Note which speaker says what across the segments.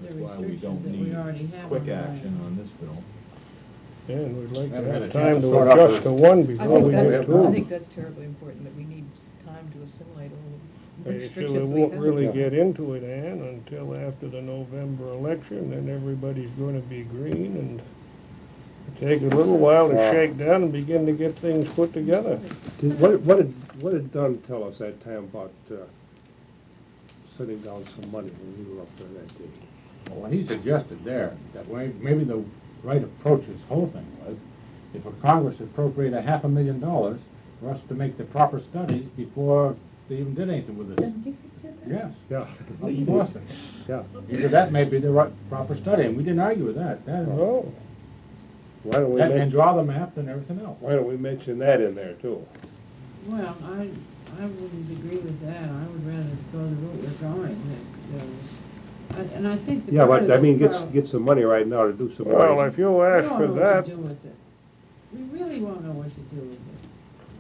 Speaker 1: That's why we don't need quick action on this bill.
Speaker 2: And we'd like to
Speaker 3: Haven't had
Speaker 2: have
Speaker 3: a
Speaker 2: time
Speaker 3: chance to
Speaker 2: to
Speaker 3: sort out
Speaker 2: adjust
Speaker 3: the-
Speaker 2: to one
Speaker 4: I
Speaker 2: before we
Speaker 4: think
Speaker 2: get
Speaker 4: that's,
Speaker 2: two.
Speaker 4: I think that's terribly important, that we need time to assimilate all the
Speaker 2: So we
Speaker 4: restrictions we
Speaker 2: won't
Speaker 4: have.
Speaker 2: really get into it, Ann, until after the November election, then everybody's gonna be green, and take a little while to shake down and begin to get things put together.
Speaker 5: What did Dunn tell us that time about setting down some money when we were up there that day?
Speaker 3: Well, what he suggested there, that way, maybe the right approach to this whole thing was, if a Congress appropriate $500,000 for us to make the proper studies before they even did anything with this. Yes,
Speaker 5: Yeah,
Speaker 3: up in Boston.
Speaker 5: yeah.
Speaker 3: He said that may be the right, proper study, and we didn't argue with that.
Speaker 2: Oh,
Speaker 5: Why don't we
Speaker 3: And
Speaker 5: mention,
Speaker 3: draw the map and everything else.
Speaker 5: why don't we mention that in there too?
Speaker 6: Well, I wouldn't agree with that. I would rather go the route we're going. And I think the
Speaker 5: Yeah,
Speaker 6: part
Speaker 5: but
Speaker 6: of
Speaker 5: I mean,
Speaker 6: this
Speaker 5: get some money right now to do some
Speaker 2: well,
Speaker 5: work.
Speaker 2: if you
Speaker 6: we
Speaker 2: ask
Speaker 6: don't
Speaker 2: for
Speaker 6: know what
Speaker 2: that,
Speaker 6: to do with it. We really won't know what to do with it.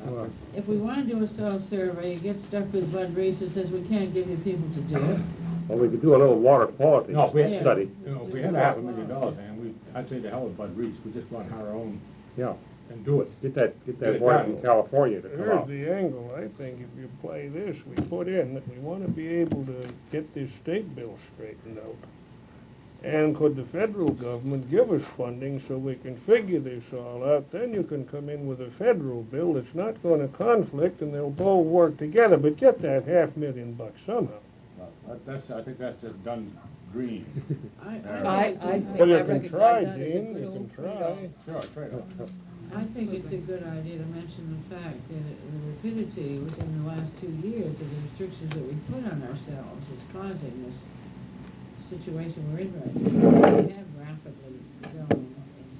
Speaker 5: Well,
Speaker 6: If we want to do a soil survey, you get stuck with Bud Reese who says we can't give you people to do it.
Speaker 5: Well, we could do a little water quality
Speaker 3: No, if we had,
Speaker 5: study.
Speaker 3: you know, if we had $500,000, and I'd say the hell with Bud Reese, we just want our own
Speaker 5: Yeah,
Speaker 3: and do it.
Speaker 5: get
Speaker 3: Get
Speaker 5: that
Speaker 3: it
Speaker 5: water
Speaker 3: done.
Speaker 5: from California to come
Speaker 2: here's
Speaker 5: out.
Speaker 2: the angle, I think, if you play this, we put in that we wanna be able to get this state bill straightened out. And could the federal government give us funding so we can figure this all out? Then you can come in with a federal bill that's not gonna conflict and they'll both work together, but get that $500,000 somehow.
Speaker 3: I think that's just Dunn's dream.
Speaker 6: I
Speaker 4: I
Speaker 6: think
Speaker 2: Well, you
Speaker 4: I
Speaker 2: can
Speaker 4: recognize
Speaker 2: try,
Speaker 4: that as a
Speaker 2: Dean,
Speaker 4: good
Speaker 2: you
Speaker 4: old
Speaker 2: can try.
Speaker 4: trade-off.
Speaker 3: Sure, trade-off.
Speaker 6: it's a good idea to mention the fact that the rapidity within the last 2 years of the restrictions that we put on ourselves is causing this situation we're in right now. We have rapidly grown in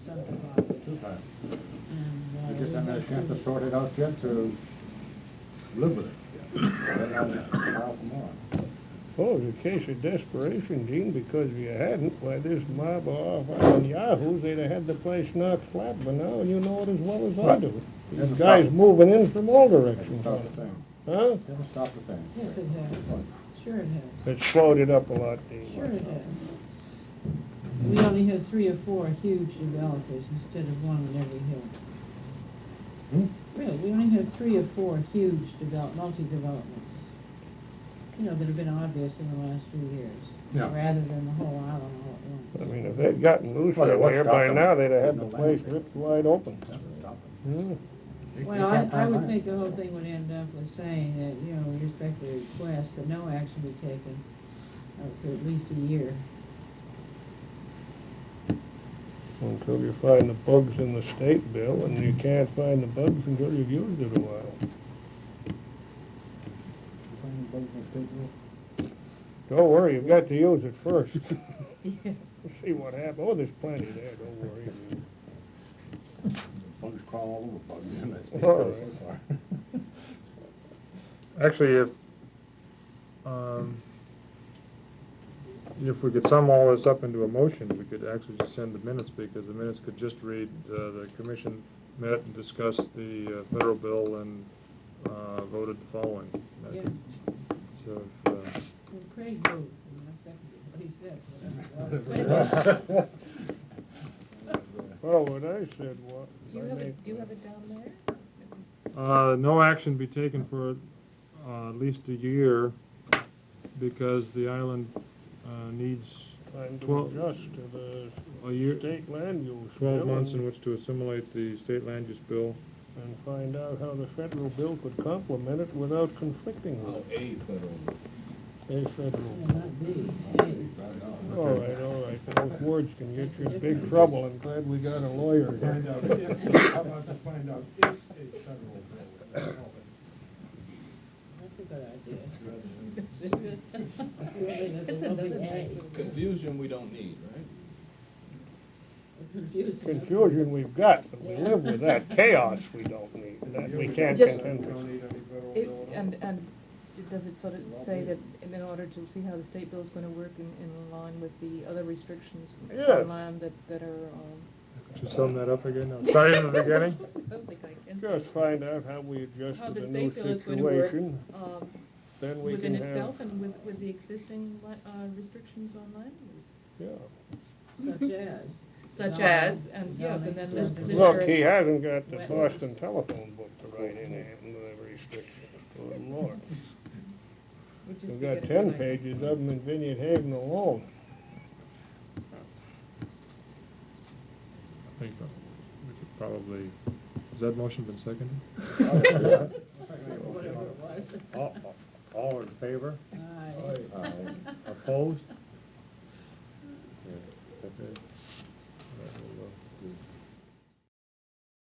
Speaker 6: subdivided.
Speaker 3: Too fast.
Speaker 6: And,
Speaker 3: We just haven't had a
Speaker 6: have
Speaker 3: chance to sort it out yet, to live with it. Right on that, file for more.
Speaker 2: Well, it's a case of desperation, Dean, because if you hadn't, why, this mob of off-island yahoos, they'd have had the place knocked flat by now, and you know it as well as I
Speaker 3: Right.
Speaker 2: do.
Speaker 3: Never
Speaker 2: These guys
Speaker 3: stop.
Speaker 2: moving in from all
Speaker 3: Never
Speaker 2: directions
Speaker 3: stop
Speaker 2: on
Speaker 3: the
Speaker 2: it.
Speaker 3: thing.
Speaker 2: Huh?
Speaker 3: Never stop the thing.
Speaker 6: Yes, it has. Sure it has.
Speaker 2: It slowed it up a lot, Dean.
Speaker 6: Sure it has. We only have 3 or 4 huge developers instead of one in every hill. Really, we only have 3 or 4 huge multi-developments. You know, that have been obvious in the last few years.
Speaker 3: Yeah.
Speaker 6: Rather than the whole island all at
Speaker 2: I
Speaker 6: once.
Speaker 2: mean, if they'd gotten loose
Speaker 3: Well, they
Speaker 2: in
Speaker 3: would
Speaker 2: there
Speaker 3: stop
Speaker 2: by
Speaker 3: them.
Speaker 2: now, they'd have had
Speaker 3: No
Speaker 2: the place
Speaker 3: land.
Speaker 2: ripped wide open.
Speaker 3: Never stop it.
Speaker 2: Hmm.
Speaker 6: Well, I would think the whole thing would end up with saying that, you know, with respect to requests, that no action be taken for at least a year.
Speaker 2: Until you find the bugs in the state bill, and you can't find the bugs until you've used it a while. Don't worry, you've got to use it first. See what happens. Oh, there's plenty there, don't worry.
Speaker 3: Bugs crawl all over bugs in this state
Speaker 2: All
Speaker 3: so
Speaker 2: right.
Speaker 3: far.
Speaker 7: Actually, if we could sum all this up into a motion, we could actually just send the minutes, because the minutes could just read, the commission met and discussed the federal bill and voted the following.
Speaker 6: Yeah.
Speaker 7: So,
Speaker 6: Well, Craig moved, and I seconded what he said.
Speaker 2: Well, what I said was.
Speaker 4: Do you have it down there?
Speaker 7: no action be taken for at least a year, because the island needs
Speaker 2: Time to
Speaker 7: 12
Speaker 2: adjust to
Speaker 7: a
Speaker 2: the
Speaker 7: year,
Speaker 2: state land use
Speaker 7: 12
Speaker 2: bill
Speaker 7: months in
Speaker 2: and-
Speaker 7: which to assimilate the state land use bill.
Speaker 2: and find out how the federal bill could complement it without conflicting with it.
Speaker 1: A federal.
Speaker 2: A federal.
Speaker 6: Yeah, not B, A.
Speaker 2: All right, those words can get you in big trouble. I'm glad we got a lawyer here.
Speaker 8: Find out if, how about to find out if a federal bill would help it?
Speaker 6: That's a good idea.
Speaker 4: It's
Speaker 6: Assuming
Speaker 4: another
Speaker 6: there's a
Speaker 4: nice
Speaker 6: A.
Speaker 4: little-
Speaker 1: Confusion we don't need, right?
Speaker 2: Confusion we've got, but we live with that. Chaos we don't need, that we can't
Speaker 4: Just-
Speaker 2: contend
Speaker 8: We
Speaker 2: with.
Speaker 8: don't need any federal
Speaker 4: It-
Speaker 8: bill at all?
Speaker 4: And does it sort of say that in order to see how the state bill is gonna work in line with the other restrictions
Speaker 2: Yes.
Speaker 4: on land that are,
Speaker 7: Could you sum that up again? Now, starting at the beginning?
Speaker 4: I don't think I can.
Speaker 2: Just find out how we adjust
Speaker 4: How
Speaker 2: to
Speaker 4: the
Speaker 2: the new
Speaker 4: state bill is going to work,
Speaker 2: situation, then we
Speaker 4: within
Speaker 2: can
Speaker 4: itself
Speaker 2: have.
Speaker 4: and with the existing restrictions on land use.
Speaker 2: Yeah.
Speaker 4: such as, and yes, and then there's.
Speaker 2: Look, he hasn't got the Boston telephone book to write in it, and the restrictions, good lord. We've got 10 pages of them in Vineyard Haven alone.
Speaker 7: I think we could probably, has that motion been seconded?
Speaker 6: Whatever it was.
Speaker 5: All in favor?
Speaker 6: Aye.
Speaker 5: Opposed?
Speaker 7: Okay.